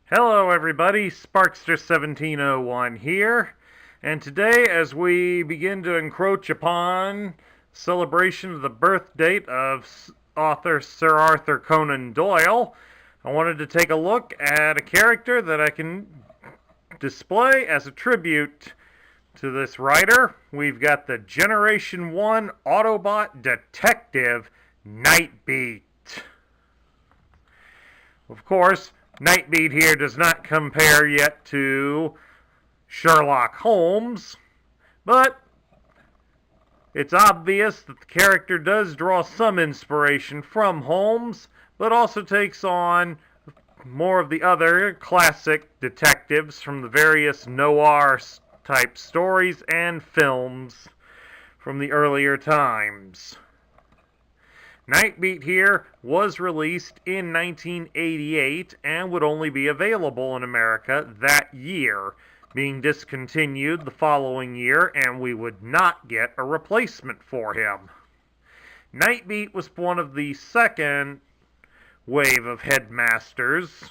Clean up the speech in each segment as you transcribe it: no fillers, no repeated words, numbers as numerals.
Hello everybody, Sparkster1701 here, and today as we begin to encroach upon celebration of the birth date of author Sir Arthur Conan Doyle, I wanted to take a look at a character that I can display as a tribute to this writer. We've got the Generation 1 Autobot detective, Nightbeat. Of course, Nightbeat here does not compare yet to Sherlock Holmes, but it's obvious that the character does draw some inspiration from Holmes, but also takes on more of the other classic detectives from the various noir type stories and films from the earlier times. Nightbeat here was released in 1988 and would only be available in America that year, being discontinued the following year, and we would not get a replacement for him. Nightbeat was one of the second wave of headmasters,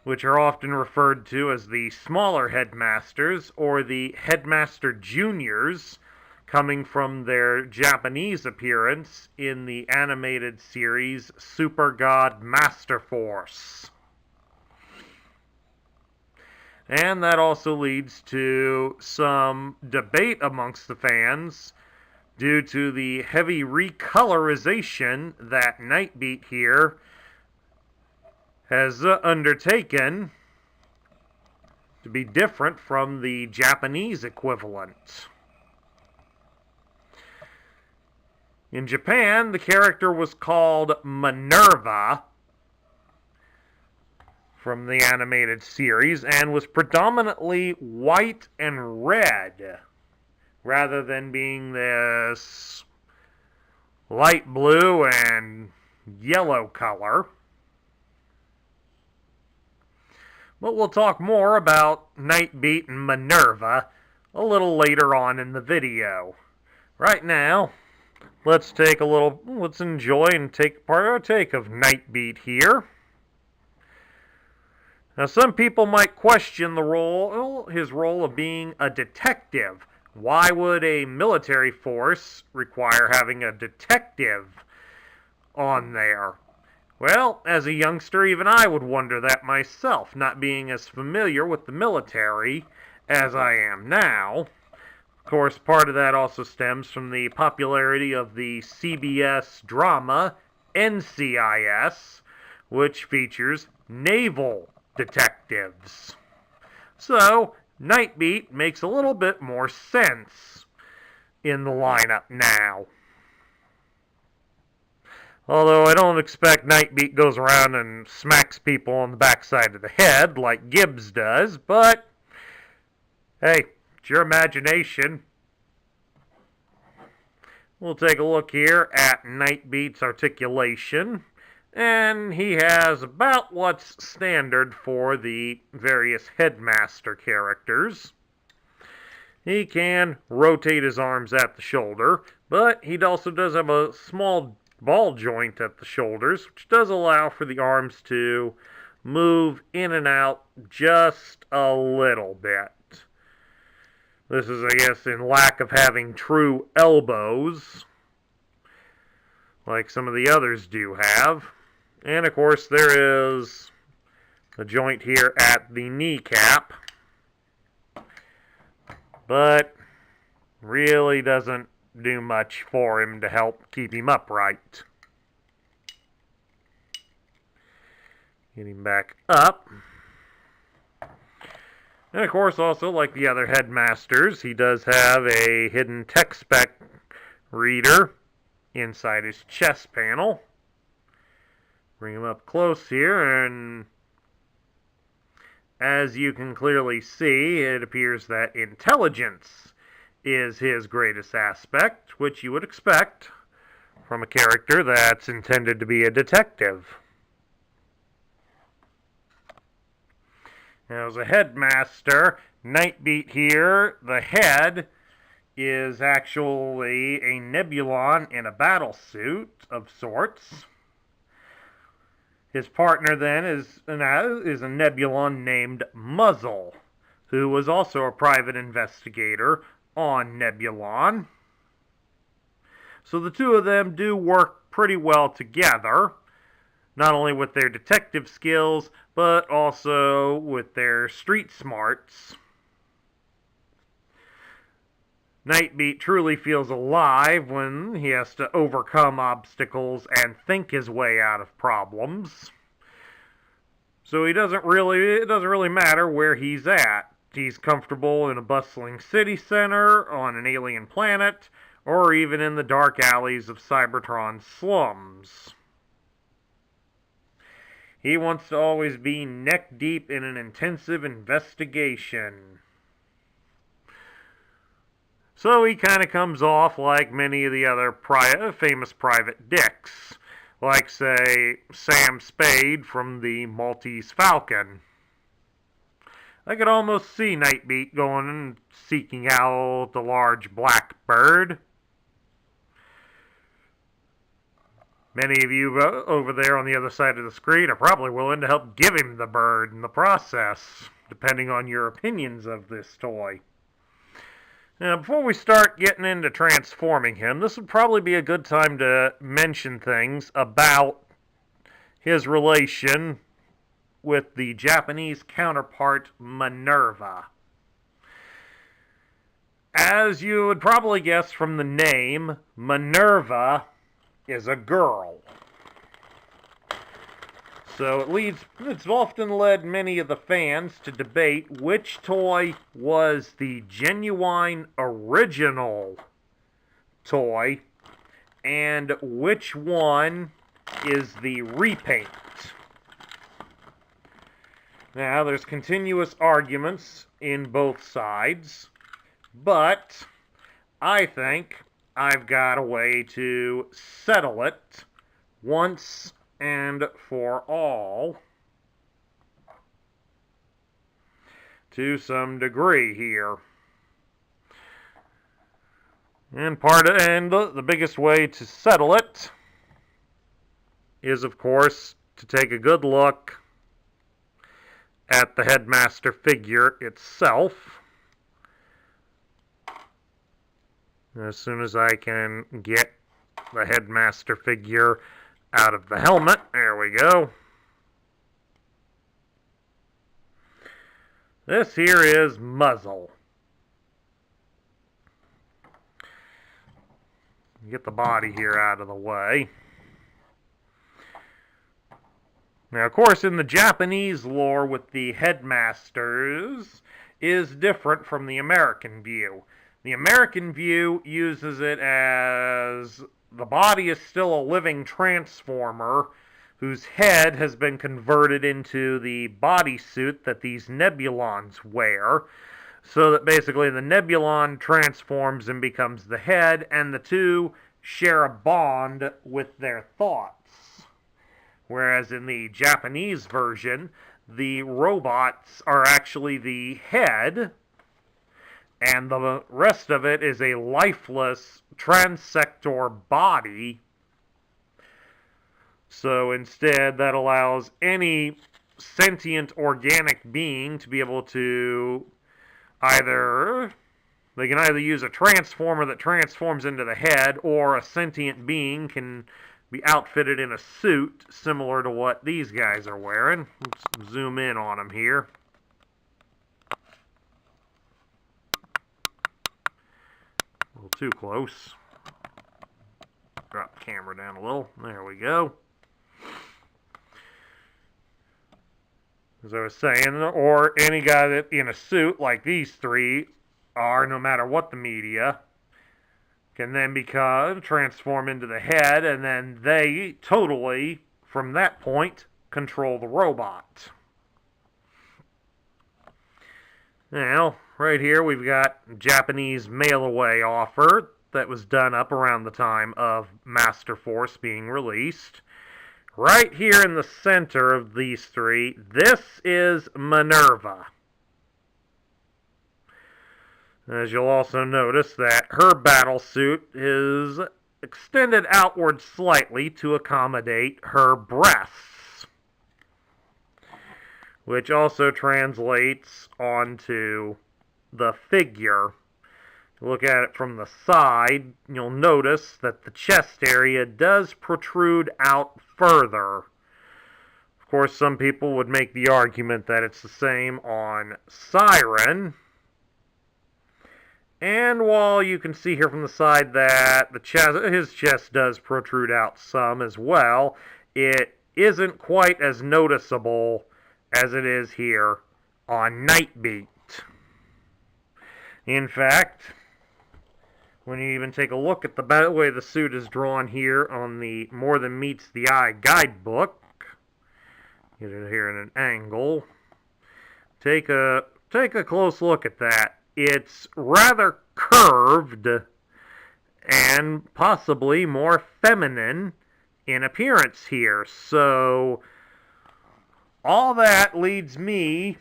which are often referred to as the smaller headmasters or the headmaster juniors, coming from their Japanese appearance in the animated series Super God Master Force. And that also leads to some debate amongst the fans due to the heavy recolorization that Nightbeat here has undertaken to be different from the Japanese equivalent. In Japan, the character was called Minerva from the animated series and was predominantly white and red rather than being this light blue and yellow color. But we'll talk more about Nightbeat and Minerva a little later on in the video. Right now, let's enjoy and take partake of Nightbeat here. Now, some people might question his role of being a detective. Why would a military force require having a detective on there? Well, as a youngster, even I would wonder that myself, not being as familiar with the military as I am now. Of course, part of that also stems from the popularity of the CBS drama NCIS, which features naval detectives. So, Nightbeat makes a little bit more sense in the lineup now. Although I don't expect Nightbeat goes around and smacks people on the backside of the head like Gibbs does, but hey, it's your imagination. We'll take a look here at Nightbeat's articulation, and he has about what's standard for the various headmaster characters. He can rotate his arms at the shoulder, but he also does have a small ball joint at the shoulders, which does allow for the arms to move in and out just a little bit. This is, I guess, in lack of having true elbows, like some of the others do have. And, of course, there is a joint here at the kneecap, but really doesn't do much for him to help keep him upright. Get him back up. And of course, also, like the other headmasters, he does have a hidden tech spec reader inside his chest panel. Bring him up close here, and as you can clearly see, it appears that intelligence is his greatest aspect, which you would expect from a character that's intended to be a detective. Now, as a headmaster, Nightbeat here, the head is actually a Nebulon in a battle suit of sorts. His partner then is a Nebulon named Muzzle, who was also a private investigator on Nebulon. So the two of them do work pretty well together, not only with their detective skills, but also with their street smarts. Nightbeat truly feels alive when he has to overcome obstacles and think his way out of problems. So it doesn't really matter where he's at. He's comfortable in a bustling city center, on an alien planet, or even in the dark alleys of Cybertron's slums. He wants to always be neck deep in an intensive investigation. So he kind of comes off like many of the other famous private dicks, like, say, Sam Spade from the Maltese Falcon. I could almost see Nightbeat going and seeking out the large black bird. Many of you over there on the other side of the screen are probably willing to help give him the bird in the process, depending on your opinions of this toy. Now, before we start getting into transforming him, this would probably be a good time to mention things about his relation with the Japanese counterpart Minerva. As you would probably guess from the name, Minerva is a girl. So it's often led many of the fans to debate which toy was the genuine original toy and which one is the repaint. Now, there's continuous arguments in both sides, but I think I've got a way to settle it once and for all, to some degree here. And the biggest way to settle it is, of course, to take a good look at the headmaster figure itself. As soon as I can get the headmaster figure out of the helmet, there we go. This here is Muzzle. Get the body here out of the way. Now, of course, in the Japanese lore with the headmasters is different from the American view. The American view uses it as the body is still a living transformer whose head has been converted into the bodysuit that these Nebulons wear, so that basically the Nebulon transforms and becomes the head, and the two share a bond with their thoughts. Whereas in the Japanese version, the robots are actually the head, and the rest of it is a lifeless transector body. So instead, that allows any sentient organic being to be able to they can either use a transformer that transforms into the head, or a sentient being can be outfitted in a suit similar to what these guys are wearing. Let's zoom in on them here. A little too close. Drop the camera down a little. There we go. As I was saying, or any guy that in a suit like these three are, no matter what the media, can then transform into the head, and then they totally, from that point, control the robot. Now, right here we've got a Japanese mail-away offer that was done up around the time of Master Force being released. Right here in the center of these three, this is Minerva. As you'll also notice that her battle suit is extended outward slightly to accommodate her breasts. which also translates onto the figure. Look at it from the side, you'll notice that the chest area does protrude out further. Of course, some people would make the argument that it's the same on Siren. And while you can see here from the side that his chest does protrude out some as well, it isn't quite as noticeable as it is here on Nightbeat. In fact, when you even take a look at the way the suit is drawn here on the More Than Meets the Eye guidebook, get it here in an angle, take a close look at that. It's rather curved and possibly more feminine in appearance here. So all that leads me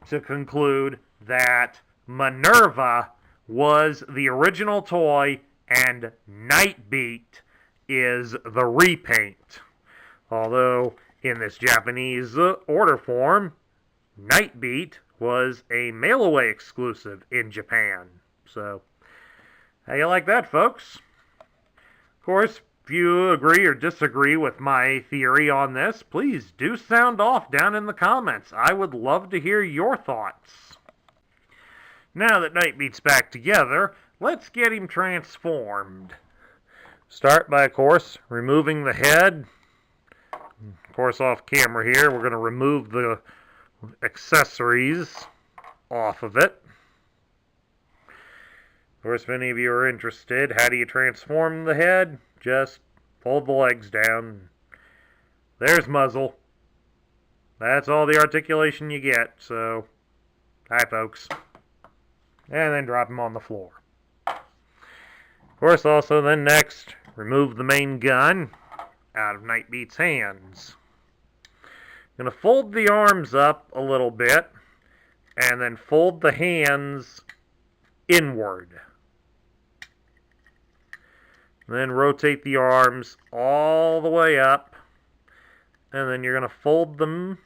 to conclude that Minerva was the original toy and Nightbeat is the repaint. Although in this Japanese order form, Nightbeat was a mail-away exclusive in Japan. So, how you like that, folks? Of course, if you agree or disagree with my theory on this, please do sound off down in the comments. I would love to hear your thoughts. Now that Nightbeat's back together, let's get him transformed. Start by, of course, removing the head. Of course, off camera here, we're going to remove the accessories off of it. Of course, if any of you are interested, how do you transform the head? Just fold the legs down. There's muzzle. That's all the articulation you get, so hi folks. And then drop him on the floor. Of course, also then next, remove the main gun out of Nightbeat's hands. Going to fold the arms up a little bit and then fold the hands inward. Then rotate the arms all the way up, and then you're going to fold them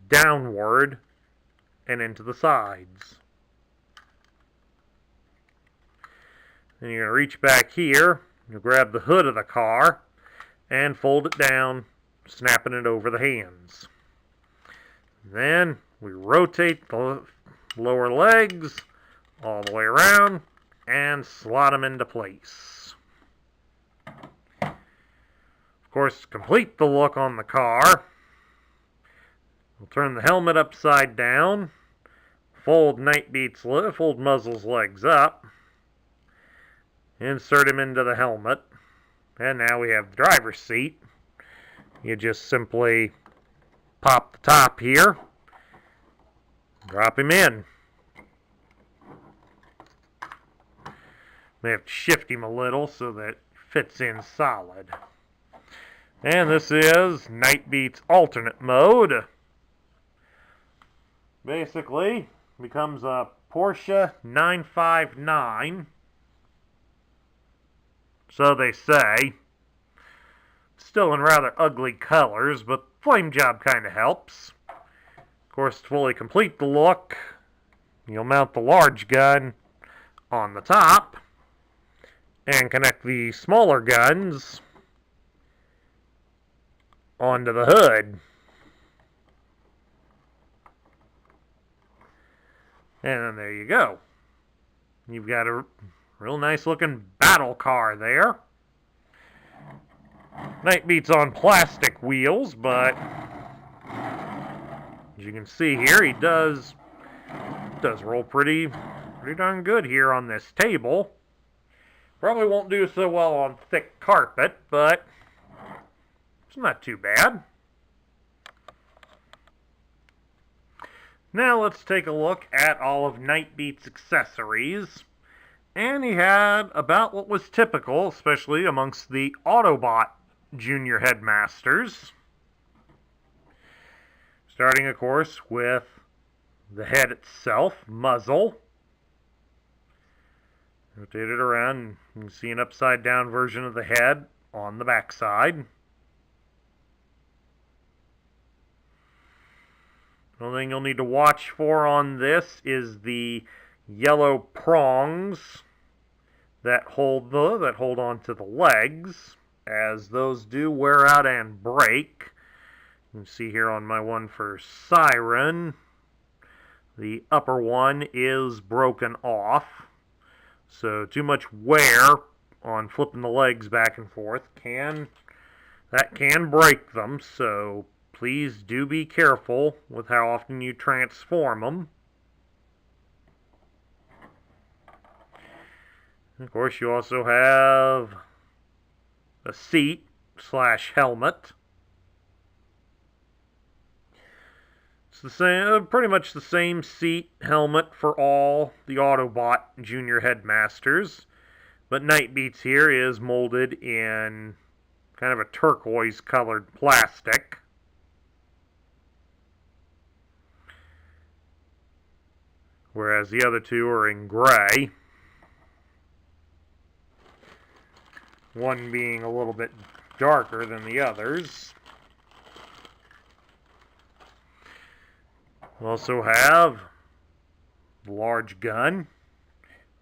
downward and into the sides. Then you're going to reach back here, you'll grab the hood of the car and fold it down, snapping it over the hands. Then we rotate the lower legs all the way around and slot them into place. Of course, to complete the look on the car, we'll turn the helmet upside down, fold Muzzle's legs up, insert him into the helmet, and now we have the driver's seat. You just simply pop the top here, drop him in. May have to shift him a little so that it fits in solid. And this is Nightbeat's alternate mode. Basically, becomes a Porsche 959. So they say. Still in rather ugly colors, but flame job kind of helps. Of course, to fully complete the look, you'll mount the large gun on the top and connect the smaller guns onto the hood. And then there you go. You've got a real nice looking battle car there. Nightbeat's on plastic wheels, but as you can see here, he does roll pretty darn good here on this table. Probably won't do so well on thick carpet, but it's not too bad. Now let's take a look at all of Nightbeat's accessories. And he had about what was typical, especially amongst the Autobot Junior Headmasters. Starting, of course, with the head itself, muzzle. Rotate it around, you can see an upside down version of the head on the back side. The only thing you'll need to watch for on this is the yellow prongs that hold onto the legs, as those do wear out and break. You can see here on my one for Siren, the upper one is broken off. So too much wear on flipping the legs back and forth can break them. So please do be careful with how often you transform them. Of course, you also have a seat / helmet. It's the same, pretty much the same seat helmet for all the Autobot Junior Headmasters, but Nightbeat's here is molded in kind of a turquoise colored plastic. Whereas the other two are in gray. One being a little bit darker than the others. We also have the large gun,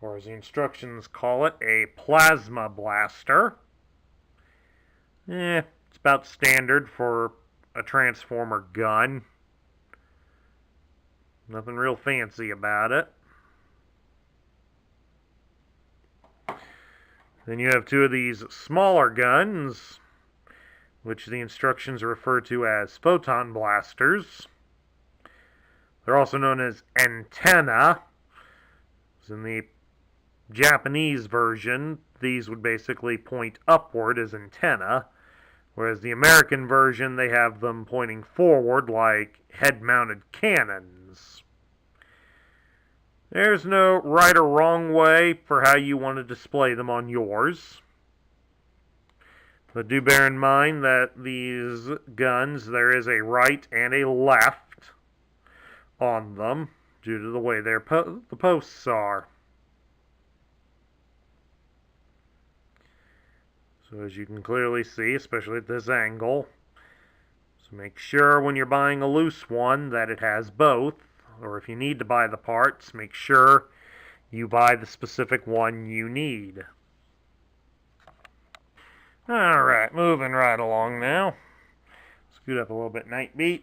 or as the instructions call it, a plasma blaster. It's about standard for a Transformer gun. Nothing real fancy about it. Then you have two of these smaller guns, which the instructions refer to as photon blasters. They're also known as antenna. In the Japanese version, these would basically point upward as antenna, whereas the American version, they have them pointing forward like head-mounted cannons. There's no right or wrong way for how you want to display them on yours. But do bear in mind that these guns, there is a right and a left on them due to the way the posts are. So as you can clearly see, especially at this angle, so make sure when you're buying a loose one that it has both. Or if you need to buy the parts, make sure you buy the specific one you need. Alright, moving right along now. Scoot up a little bit, Nightbeat.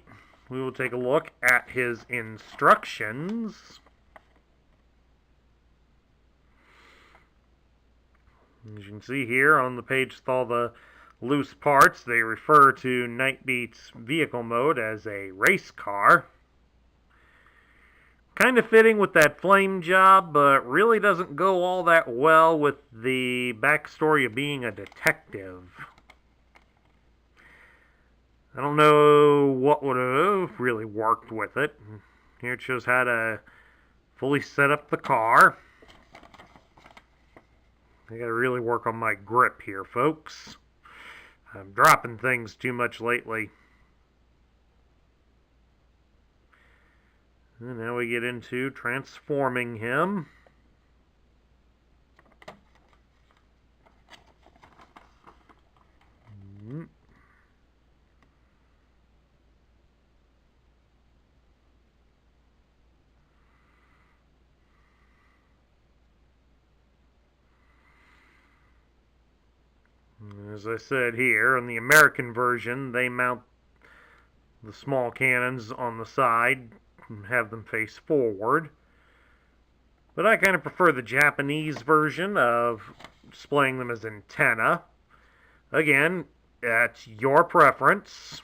We will take a look at his instructions. As you can see here on the page with all the loose parts, they refer to Nightbeat's vehicle mode as a race car. Kind of fitting with that flame job, but really doesn't go all that well with the backstory of being a detective. I don't know what would have really worked with it. Here it shows how to fully set up the car. I gotta really work on my grip here, folks. I'm dropping things too much lately. And now we get into transforming him. As I said here, in the American version, they mount the small cannons on the side and have them face forward. But I kind of prefer the Japanese version of displaying them as antenna. Again, that's your preference.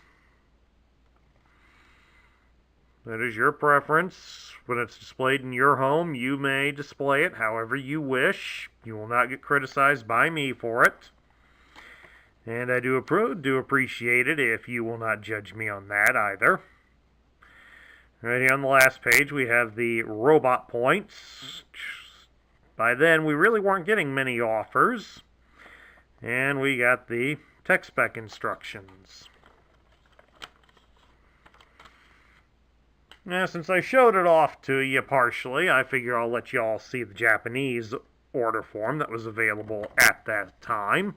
That is your preference. When it's displayed in your home, you may display it however you wish. You will not get criticized by me for it. And I do appreciate it if you will not judge me on that either. Right here on the last page, we have the robot points. By then, we really weren't getting many offers. And we got the tech spec instructions. Now, since I showed it off to you partially, I figure I'll let you all see the Japanese order form that was available at that time,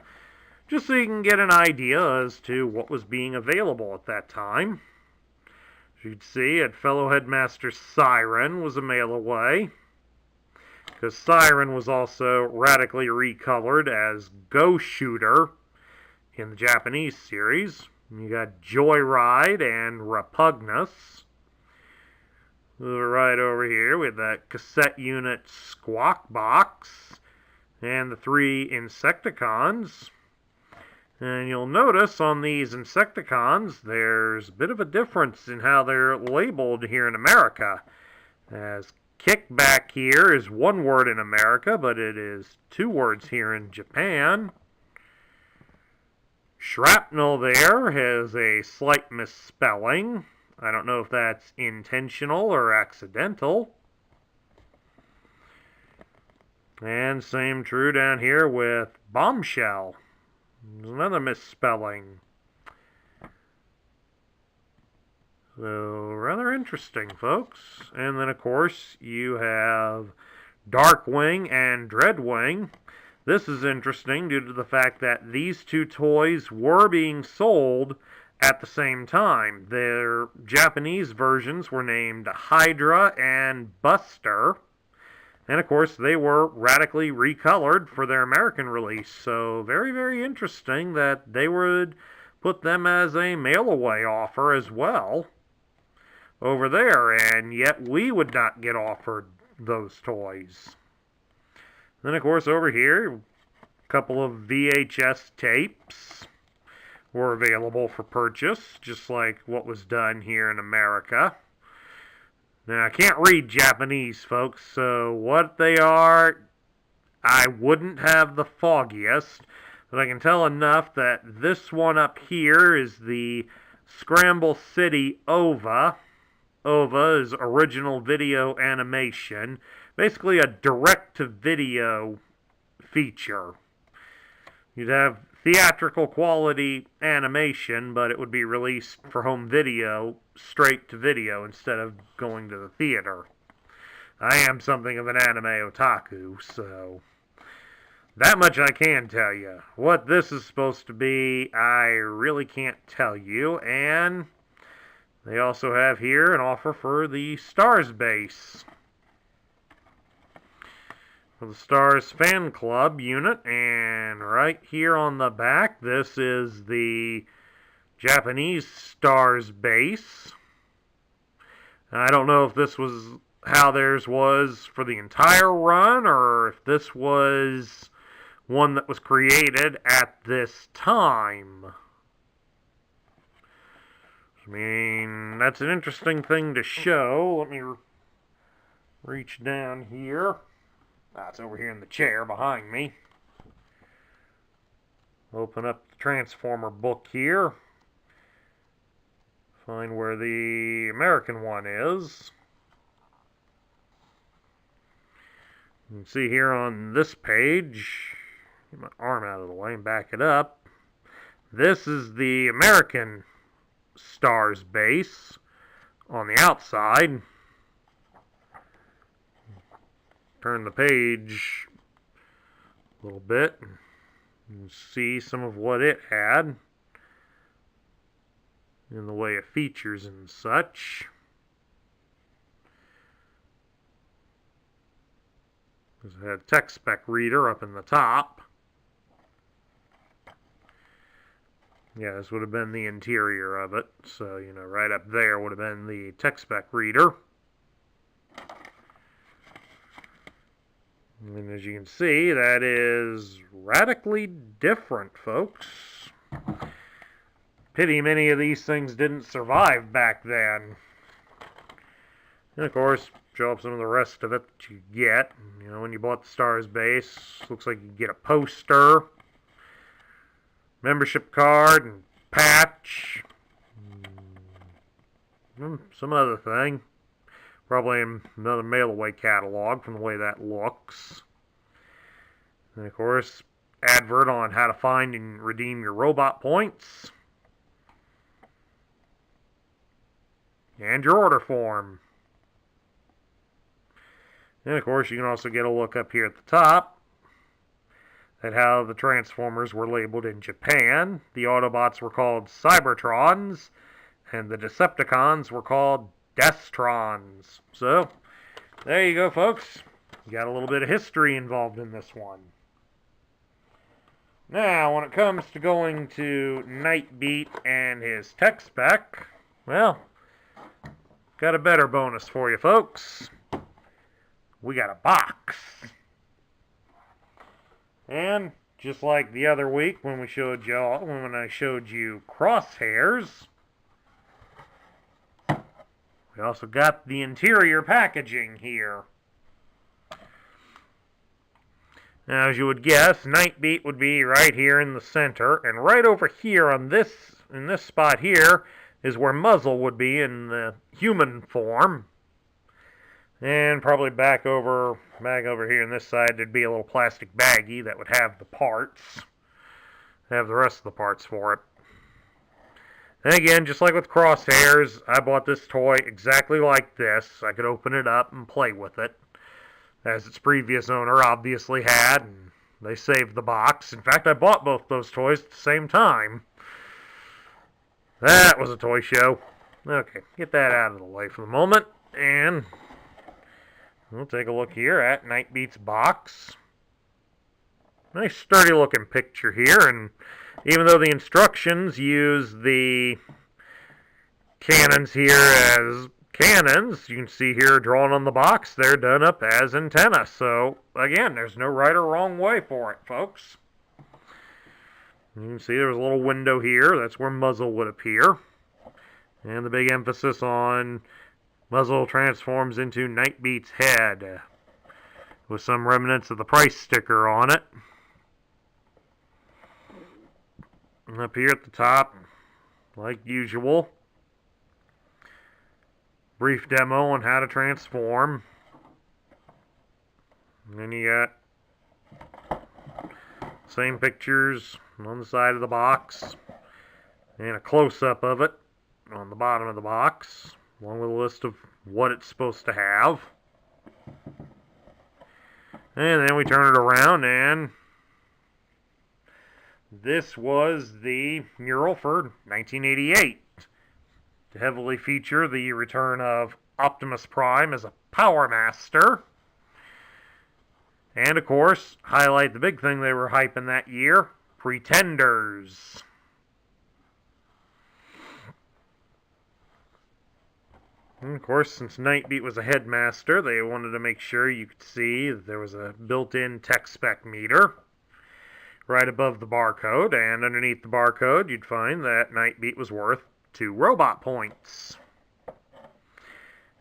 just so you can get an idea as to what was being available at that time. As you'd see, at fellow Headmaster Siren was a mail away, because Siren was also radically recolored as Go Shooter in the Japanese series. You got Joyride and Repugnance. Right over here with that cassette unit Squawk Box and the 3 Insecticons. And you'll notice on these Insecticons there's a bit of a difference in how they're labeled here in America. As Kickback here is one word in America, but it is 2 words here in Japan. Shrapnel there has a slight misspelling. I don't know if that's intentional or accidental. And same true down here with Bombshell. There's another misspelling. So, rather interesting, folks. And then, of course, you have Darkwing and Dreadwing. This is interesting due to the fact that these 2 toys were being sold at the same time. Their Japanese versions were named Hydra and Buster. And of course, they were radically recolored for their American release. So very, very interesting that they would put them as a mail-away offer as well over there. And yet we would not get offered those toys. Then of course over here, a couple of VHS tapes were available for purchase, just like what was done here in America. Now, I can't read Japanese, folks, so what they are, I wouldn't have the foggiest, but I can tell enough that this one up here is the Scramble City OVA. OVA is original video animation, basically a direct-to-video feature. You'd have theatrical quality animation, but it would be released for home video, straight to video, instead of going to the theater. I am something of an anime otaku, so that much I can tell you. What this is supposed to be, I really can't tell you, and they also have here an offer for the Stars base. For the Stars Fan Club unit, and right here on the back, this is the Japanese Stars base. I don't know if this was how theirs was for the entire run, or if this was one that was created at this time. I mean, that's an interesting thing to show. Let me reach down here. It's over here in the chair behind me. Open up the Transformer book here. Find where the American one is. You can see here on this page, get my arm out of the way and back it up. This is the American Stars base on the outside. Turn the page a little bit and see some of what it had in the way of features and such. It had a text spec reader up in the top. Yeah, this would have been the interior of it. So, you know, right up there would have been the text spec reader. And as you can see, that is radically different, folks. Pity many of these things didn't survive back then. And of course, show up some of the rest of it that you get. You know, when you bought the Stars base, looks like you get a poster, membership card, and patch. Some other thing. Probably another mail-away catalog from the way that looks. And of course, advert on how to find and redeem your robot points. And your order form. And of course, you can also get a look up here at the top at how the Transformers were labeled in Japan. The Autobots were called Cybertrons, and the Decepticons were called Destrons. So, there you go, folks. You got a little bit of history involved in this one. Now, when it comes to going to Nightbeat and his tech spec, well, got a better bonus for you, folks. We got a box. And just like the other week when I showed you Crosshairs, we also got the interior packaging here. Now, as you would guess, Nightbeat would be right here in the center, and right over here in this spot here is where Muzzle would be in the human form. And probably back over here on this side, there'd be a little plastic baggie that would have the parts, have the rest of the parts for it. And again, just like with Crosshairs, I bought this toy exactly like this. I could open it up and play with it, as its previous owner obviously had, and they saved the box. In fact, I bought both those toys at the same time. That was a toy show. Okay, get that out of the way for the moment, and we'll take a look here at Nightbeat's box. Nice sturdy looking picture here, and even though the instructions use the cannons here as cannons, you can see here drawn on the box, they're done up as antenna. So, again, there's no right or wrong way for it, folks. You can see there's a little window here. That's where Muzzle would appear. And the big emphasis on Muzzle transforms into Nightbeat's head, with some remnants of the price sticker on it. And up here at the top, like usual, brief demo on how to transform. And then you got same pictures on the side of the box, and a close-up of it on the bottom of the box, along with a list of what it's supposed to have. And then we turn it around, and this was the mural for 1988. To heavily feature the return of Optimus Prime as a Power Master. And, of course, highlight the big thing they were hyping that year, Pretenders. And, of course, since Nightbeat was a headmaster, they wanted to make sure you could see that there was a built-in tech spec meter right above the barcode, and underneath the barcode you'd find that Nightbeat was worth 2 robot points.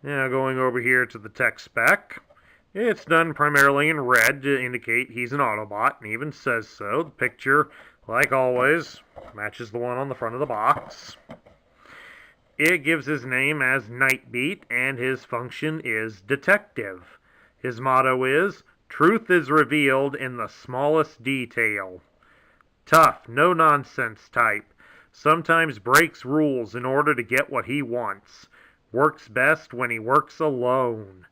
Now going over here to the tech spec, it's done primarily in red to indicate he's an Autobot, and even says so. The picture, like always, matches the one on the front of the box. It gives his name as Nightbeat, and his function is detective. His motto is, "Truth is revealed in the smallest detail." Tough, no-nonsense type. Sometimes breaks rules in order to get what he wants. Works best when he works alone.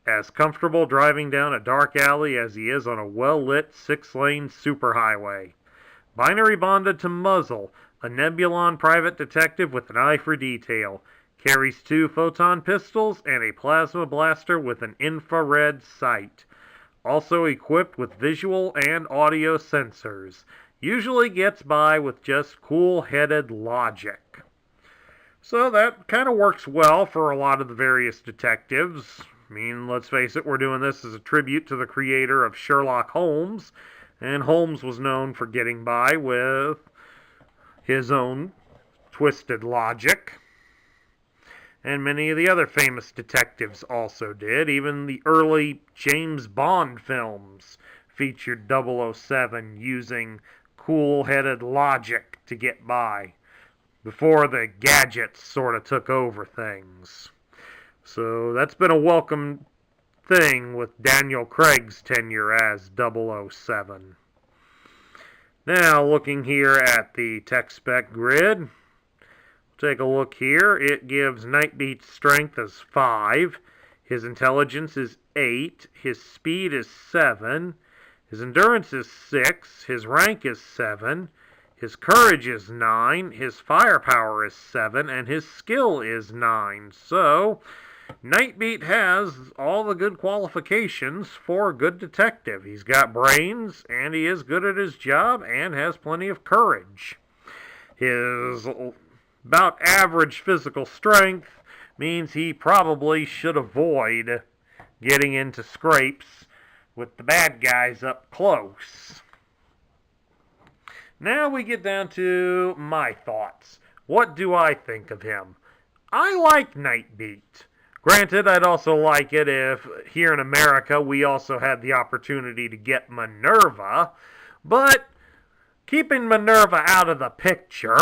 As comfortable driving down a dark alley as he is on a well-lit 6-lane superhighway. Binary bonded to Muzzle, a Nebulon private detective with an eye for detail. Carries 2 photon pistols and a plasma blaster with an infrared sight. Also equipped with visual and audio sensors. Usually gets by with just cool-headed logic. So that kind of works well for a lot of the various detectives. I mean, let's face it, we're doing this as a tribute to the creator of Sherlock Holmes, and Holmes was known for getting by with his own twisted logic. And many of the other famous detectives also did. Even the early James Bond films featured 007 using cool-headed logic to get by, before the gadgets sort of took over things. So that's been a welcome thing with Daniel Craig's tenure as 007. Now, looking here at the tech spec grid, take a look here. It gives Nightbeat's strength as 5, his intelligence is 8, his speed is 7, his endurance is 6, his rank is 7, His courage is 9, his firepower is 7, and his skill is 9. So, Nightbeat has all the good qualifications for a good detective. He's got brains, and he is good at his job, and has plenty of courage. His about average physical strength means he probably should avoid getting into scrapes with the bad guys up close. Now we get down to my thoughts. What do I think of him? I like Nightbeat. Granted, I'd also like it if here in America we also had the opportunity to get Minerva, but keeping Minerva out of the picture,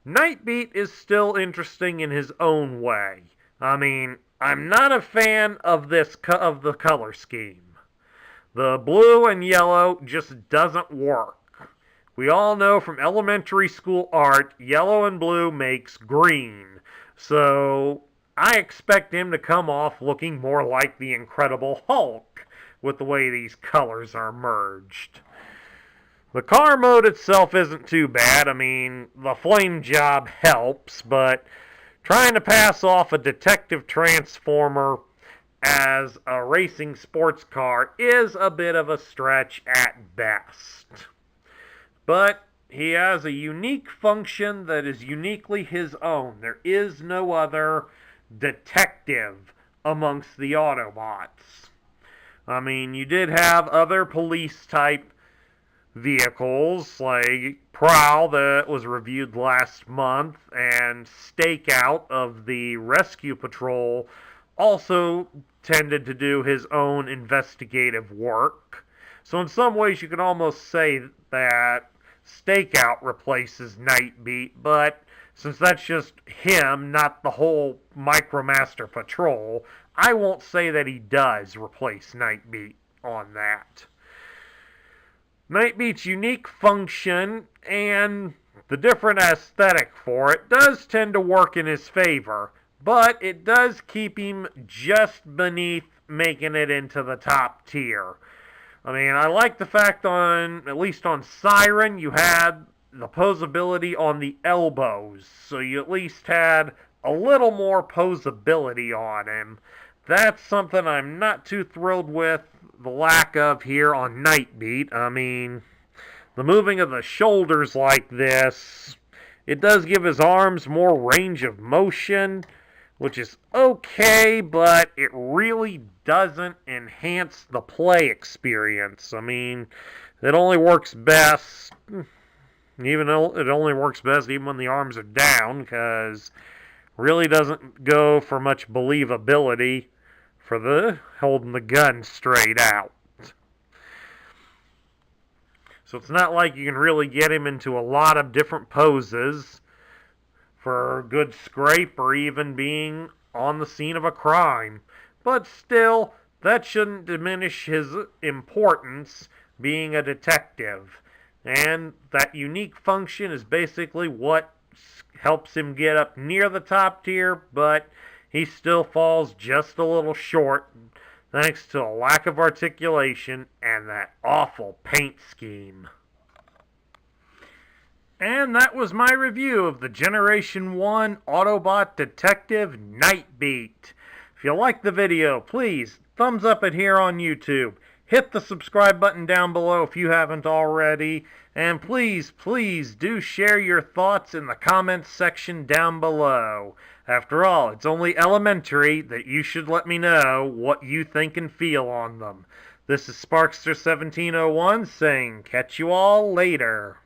Nightbeat is still interesting in his own way. I mean, I'm not a fan of of the color scheme. The blue and yellow just doesn't work. We all know from elementary school art, yellow and blue makes green. So I expect him to come off looking more like the Incredible Hulk with the way these colors are merged. The car mode itself isn't too bad. I mean, the flame job helps, but trying to pass off a detective transformer as a racing sports car is a bit of a stretch at best. But he has a unique function that is uniquely his own. There is no other detective amongst the Autobots. I mean, you did have other police-type vehicles, like Prowl that was reviewed last month, and Stakeout of the Rescue Patrol also tended to do his own investigative work. So in some ways you can almost say that Stakeout replaces Nightbeat, but since that's just him, not the whole Micromaster Patrol, I won't say that he does replace Nightbeat on that. Nightbeat's unique function and the different aesthetic for it does tend to work in his favor, but it does keep him just beneath making it into the top tier. I mean, I like the fact at least on Siren, you had the posability on the elbows, so you at least had a little more posability on him. That's something I'm not too thrilled with the lack of here on Nightbeat. I mean, the moving of the shoulders like this, it does give his arms more range of motion, which is okay, but it really doesn't enhance the play experience. I mean, it only works best, even though it only works best even when the arms are down, because really doesn't go for much believability for the holding the gun straight out. So it's not like you can really get him into a lot of different poses for good scrape or even being on the scene of a crime. But still, that shouldn't diminish his importance being a detective. And that unique function is basically what helps him get up near the top tier, but he still falls just a little short thanks to a lack of articulation and that awful paint scheme. And that was my review of the Generation 1 Autobot Detective Nightbeat. If you liked the video, please thumbs up it here on YouTube. Hit the subscribe button down below if you haven't already. And please, please do share your thoughts in the comments section down below. After all, it's only elementary that you should let me know what you think and feel on them. This is Sparkster1701 saying catch you all later.